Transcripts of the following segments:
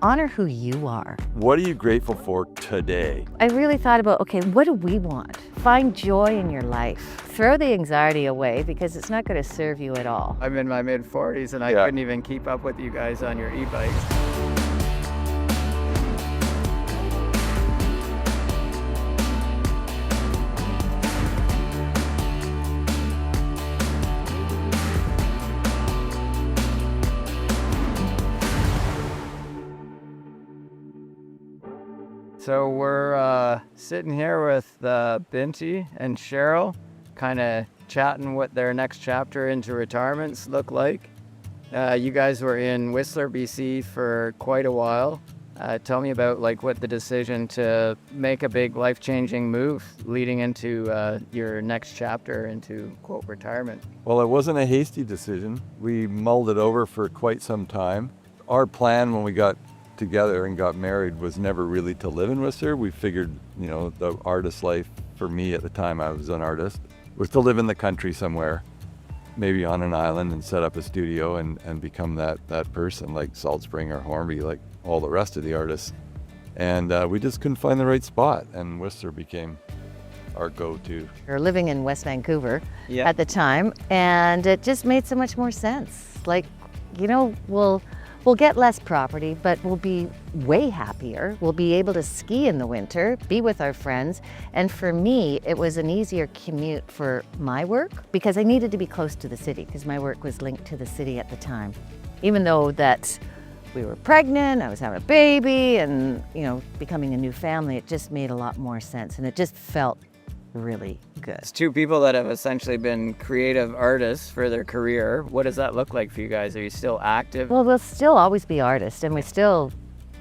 honor who you are. What are you grateful for today? I really thought about, okay, what do we want? Find joy in your life. Throw the anxiety away because it's not going to serve you at all. I'm in my mid-40s and I couldn't even keep up with you guys on your e-bikes. So we're sitting here with Binty and Cheryl, kind of chatting what their next chapter into retirements look like. You guys were in Whistler, BC for quite a while. Tell me about what the decision to make a big life-changing move leading into your next chapter into, quote, retirement. Well, it wasn't a hasty decision. We mulled it over for quite some time. Our plan when we got together and got married was never really to live in Whistler. We figured, the artist life for me at the time, I was an artist, was to live in the country somewhere, maybe on an island and set up a studio and become that person like Salt Spring or Hornby, like all the rest of the artists. And we just couldn't find the right spot, and Whistler became our go-to. We were living in West Vancouver at the time, and it just made so much more sense. We'll get less property, but we'll be way happier. We'll be able to ski in the winter, be with our friends. And for me, it was an easier commute for my work because I needed to be close to the city because my work was linked to the city at the time. Even though that we were pregnant, I was having a baby and, becoming a new family, it just made a lot more sense. And it just felt really good. It's two people that have essentially been creative artists for their career. What does that look like for you guys? Are you still active? Well, we'll still always be artists and we still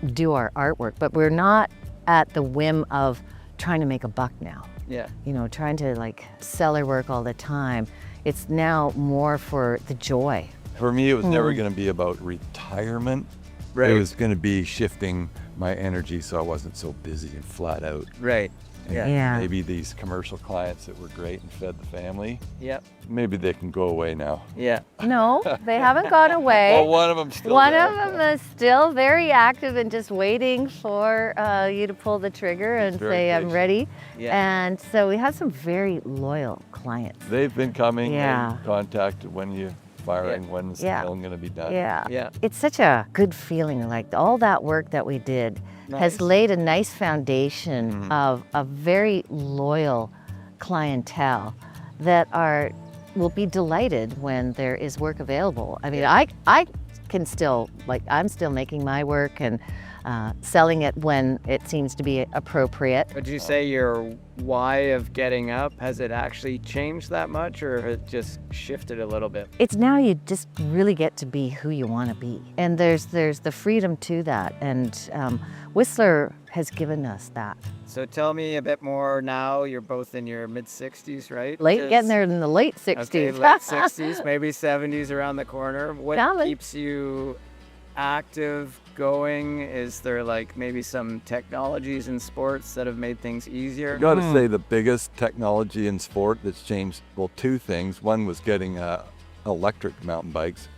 do our artwork, but we're not at the whim of trying to make a buck now. Yeah. Trying to sell our work all the time. It's now more for the joy. For me, it was never going to be about retirement. Right. It was going to be shifting my energy so I wasn't so busy and flat out. Right. Yeah. Maybe these commercial clients that were great and fed the family. Yep. Maybe they can go away now. Yeah. No, they haven't gone away. Well, one of them's still One there. of them is still very active and just waiting for you to pull the trigger and say, I'm ready. Yeah. And so we have some very loyal clients. They've been coming Yeah. and contacted when you firing, when's the film going to be done. Yeah. Yeah. It's such a good feeling. All that work that we did has laid a nice foundation of a very loyal clientele that will be delighted when there is work available. I mean, I can still, I'm still making my work and selling it when it seems to be appropriate. Would you say your why of getting up, has it actually changed that much or has it just shifted a little bit? It's now you just really get to be who you want to be. And there's the freedom to that. And Whistler has given us that. So tell me a bit more now. You're both in your mid-60s, right? Getting there in the late 60s. Okay, late 60s, maybe 70s around the corner. What Coming. keeps you active, going? Is there maybe some technologies in sports that have made things easier? I got to say the biggest technology in sport that's changed, well, two things. One was getting electric mountain bikes,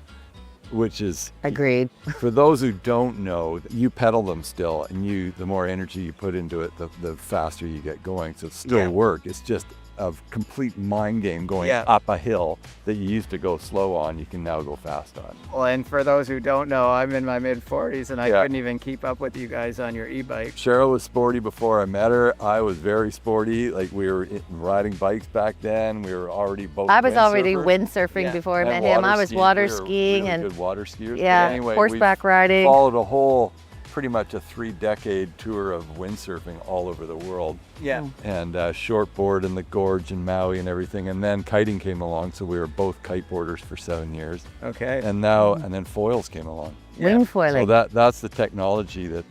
which is... Agreed. For those who don't know, you pedal them still, and the more energy you put into it, the faster you get going. So it's still work. It's just a complete mind game going up a hill that you used to go slow on, you can now go fast on. Well, and for those who don't know, I'm in my mid-40s and I couldn't even keep up with you guys on your e-bike. Cheryl was sporty before I met her. I was very sporty. We were riding bikes back then. We were already both I was already windsurfers. windsurfing before I met him. I was water skiing really and good water skiers. Yeah, But anyway, horseback we riding. Followed pretty much a 3-decade tour of windsurfing all over the world. Yeah. And shortboard in the gorge in Maui and everything. And then kiting came along, so we were both kiteboarders for 7 years. Okay. And now, and then foils came along. Wing foiling. So that's the technology that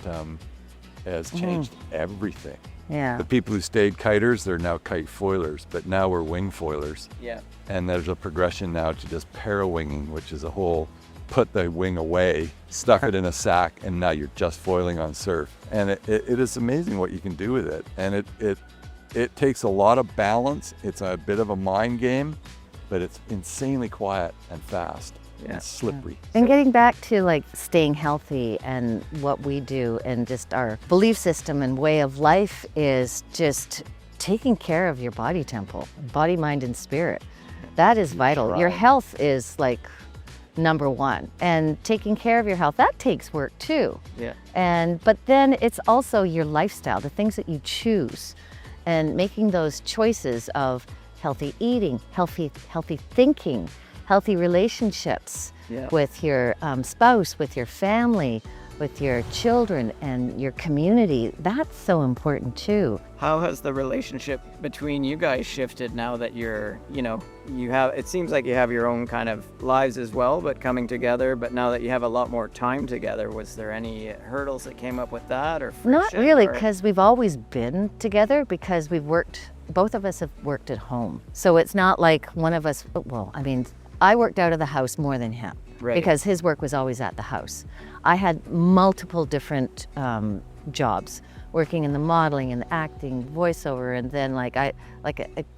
has changed everything. Yeah. The people who stayed kiters, they're now kite foilers, but now we're wing foilers. Yeah. And there's a progression now to just para-winging, which is a whole put the wing away, stuck it in a sack, and now you're just foiling on surf. And it is amazing what you can do with it. And it takes a lot of balance. It's a bit of a mind game, but it's insanely quiet and fast. Yeah. It's slippery. And getting back to like staying healthy and what we do and just our belief system and way of life is just taking care of your body temple, body, mind, and spirit. That is vital. Your health is like number one. And taking care of your health, that takes work too. Yeah. But then it's also your lifestyle, the things that you choose, and making those choices of healthy eating, healthy thinking, healthy relationships Yeah. with your spouse, with your family, with your children and your community. That's so important too. How has the relationship between you guys shifted now that you're, it seems like you have your own kind of lives as well, but coming together, but now that you have a lot more time together, was there any hurdles that came up with that or friction? Not really, or- because we've always been together because both of us have worked at home. So it's not like one of us, well, I mean, I worked out of the house more than him. Right. Because his work was always at the house. I had multiple different jobs, working in the modeling and the acting, voiceover, and then like I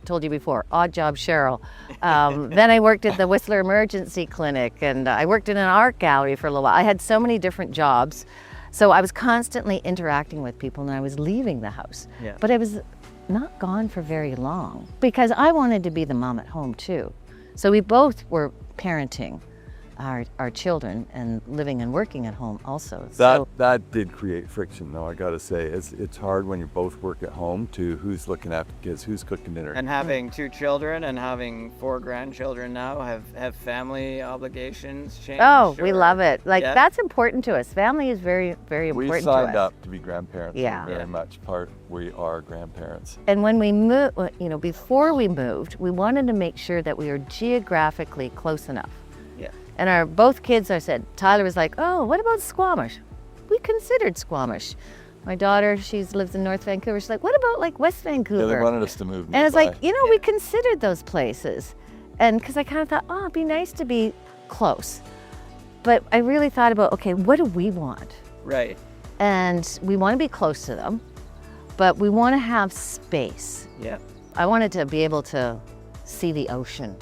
told you before, odd job Cheryl. Then I worked at the Whistler Emergency Clinic, and I worked in an art gallery for a little while. I had so many different jobs, so I was constantly interacting with people, and I was leaving the house. Yeah. But I was not gone for very long because I wanted to be the mom at home too. So we both were parenting our children and living and working at home also. That did create friction, though. I got to say, it's hard when you both work at home to who's looking after kids, who's cooking dinner. And having 2 children and having 4 grandchildren now, have family obligations changed? Oh, we or- love it. Like Yeah? that's important to us. Family is very, very important We to signed us. up to be grandparents. Yeah. We're very much we are grandparents. And when we moved, before we moved, we wanted to make sure that we were geographically close enough. Yeah. And both kids, I said, Tyler was like, oh, what about Squamish? We considered Squamish. My daughter, she lives in North Vancouver. She's like, what about like West Vancouver? Yeah, they wanted us to move. And it's nearby. like, we considered those places. And because I kind of thought, oh, it'd be nice to be close. But I really thought about, okay, what do we want? Right. And we want to be close to them, but we want to have space. Yeah. I wanted to be able to see the ocean.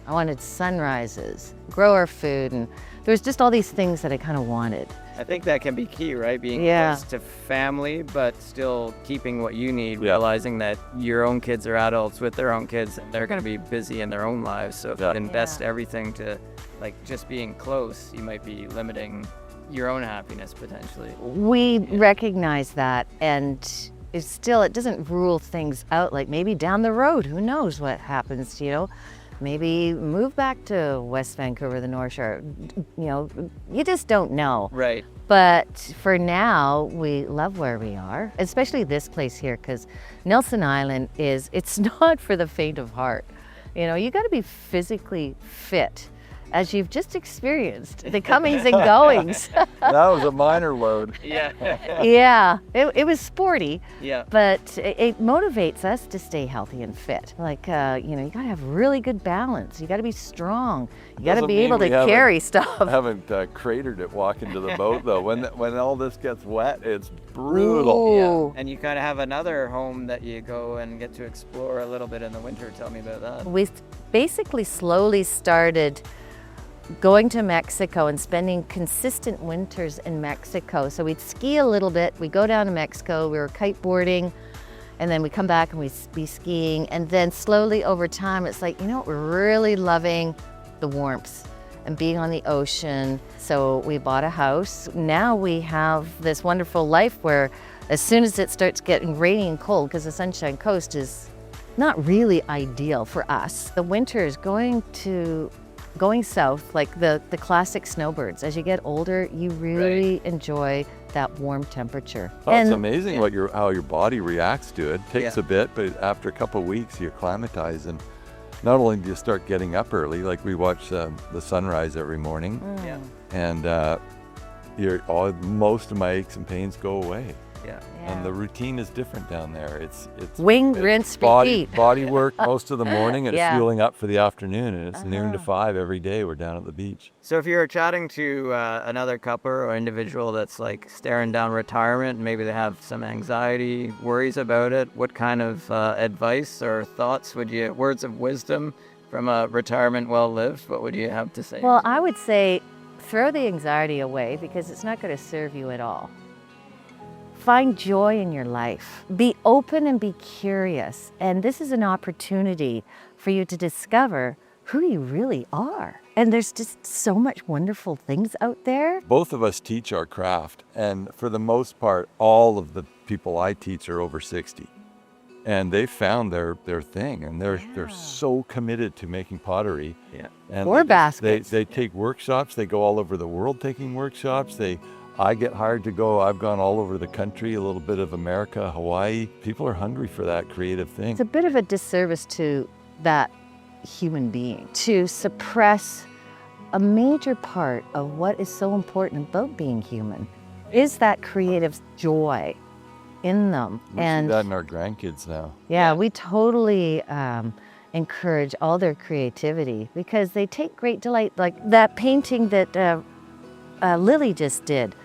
I wanted sunrises, grow our food, and there's just all these things that I kind of wanted. I think that can be key, right? Being Yeah. close to family, but still keeping what you need, Yeah. realizing that your own kids are adults with their own kids, and they're going to be busy in their own lives. So if you invest everything to like just being close, you might be limiting your own happiness potentially. We recognize that, and it doesn't rule things out. Like maybe down the road, who knows what happens, Maybe move back to West Vancouver, the North Shore. You just don't know. Right. But for now, we love where we are, especially this place here, because Nelson Island it's not for the faint of heart. You got to be physically fit, as you've just experienced, the comings and goings. That was a minor load. Yeah. Yeah, it was sporty. Yeah. But it motivates us to stay healthy and fit. Like, you gotta have really good balance. You gotta be strong. You gotta Doesn't be mean able to we haven't- carry stuff. I haven't cratered it walking to the boat, though. When all this gets wet, it's brutal. Ooh. And you kind of have another home that you go and get to explore a little bit in the winter. Tell me about that. We basically slowly started going to Mexico and spending consistent winters in Mexico. So we'd ski a little bit, we'd go down to Mexico, we were kiteboarding, and then we come back and we'd be skiing. And then slowly over time, it's like, we're really loving the warmth and being on the ocean. So we bought a house. Now we have this wonderful life where as soon as it starts getting rainy and cold, because the Sunshine Coast is not really ideal for us, the winter is going south, like the classic snowbirds. As you get older, you really enjoy that warm temperature. Oh, it's amazing how your body reacts to it. Takes Yeah. a bit, but after a couple of weeks, you acclimatize, and not only do you start getting up early, like we watch the sunrise every morning, Yeah. and most of my aches and pains go away. Yeah. And the routine is different down there. It's Wing, it's rinse, body repeat. body work most of the morning, and Yeah. it's fueling up for the afternoon, and it's noon to 5 every day. We're down at the beach. So if you're chatting to another couple or individual that's like staring down retirement, maybe they have some anxiety, worries about it, what kind of advice or thoughts words of wisdom from a retirement well lived, what would you have to say? Well, I would say throw the anxiety away because it's not going to serve you at all. Find joy in your life. Be open and be curious. And this is an opportunity for you to discover who you really are. And there's just so much wonderful things out there. Both of us teach our craft, and for the most part, all of the people I teach are over 60. And they found their thing, and they're so committed to making pottery. Yeah. And Or baskets. They take workshops. They go all over the world taking workshops. I get hired to go. I've gone all over the country, a little bit of America, Hawaii. People are hungry for that creative thing. It's a bit of a disservice to that human being to suppress a major part of what is so important about being human is that creative joy in them. We see that in our grandkids now. Yeah, we totally encourage all their creativity because they take great delight. Like that painting that Lily just did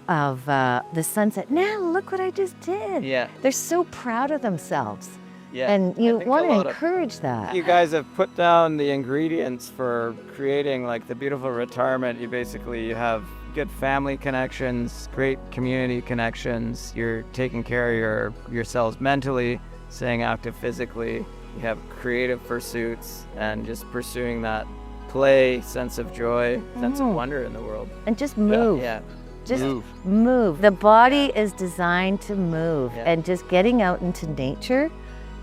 of the sunset. Now look what I just did. Yeah. They're so proud of themselves. Yeah. And you I think want a to lot of encourage that. You guys have put down the ingredients for creating like the beautiful retirement. You have good family connections, great community connections. You're taking care of yourselves mentally, staying active physically. You have creative pursuits and just pursuing that play, sense of joy, sense of wonder in the world. And just move. Yeah. Just Move. move. The body is designed to move, Yeah. and just getting out into nature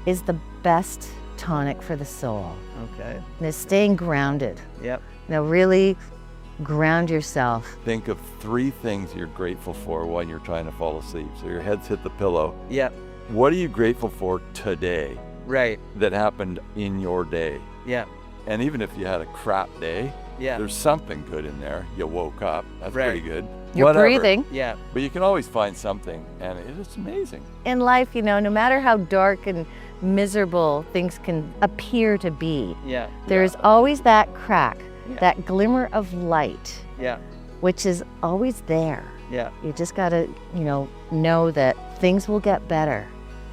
is the best tonic for the soul. Okay. And staying grounded. Yep. Now really ground yourself. Think of 3 things you're grateful for when you're trying to fall asleep. So your head's hit the pillow. Yep. What are you grateful for today Right. that happened in your day? Yep. And even if you had a crap day, Yeah. there's something good in there. You woke up. That's Right. pretty good. You're Whatever. breathing. Yeah. But you can always find something, and it is amazing. In life, no matter how dark and miserable things can appear to be, Yeah. there's always that crack, Yeah. that glimmer of light, Yeah. which is always there. Yeah. You just gotta, know that things will get better.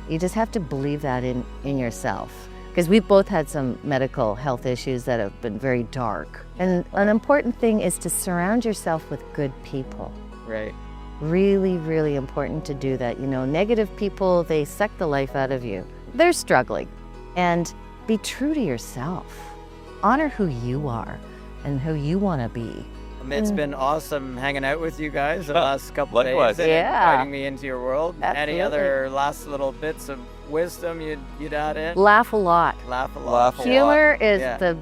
You just have to believe that in yourself. Because we've both had some medical health issues that have been very dark. And an important thing is to surround yourself with good people. Right. Really, really important to do that. Negative people, they suck the life out of you. They're struggling. And be true to yourself. Honor who you are and who you want to be. It's been awesome hanging out with you guys the last couple Likewise. days and Yeah. inviting me into your world. Absolutely. Any other last little bits of wisdom you'd add in? Laugh a lot. Laugh a lot. Laugh a lot. Humor is Yeah. the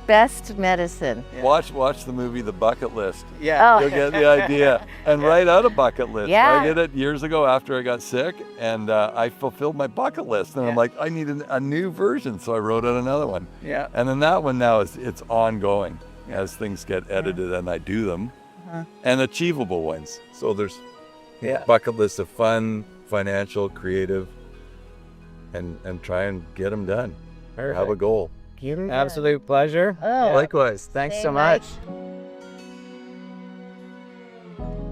best medicine. Yeah. Watch the movie The Bucket List. Yeah. Oh. You'll get the idea. And write out a bucket list. Yeah. I did it years ago after I got sick, and I fulfilled my bucket list. And I'm Yeah. like, I need a new version, so I wrote out another one. Yeah. And then that one now it's ongoing as things get edited and I do them, and achievable ones. So there's bucket lists of fun, financial, creative, and try and get them done. Perfect. Have a goal. Absolute pleasure. Oh. Likewise. Thanks Same so much. night.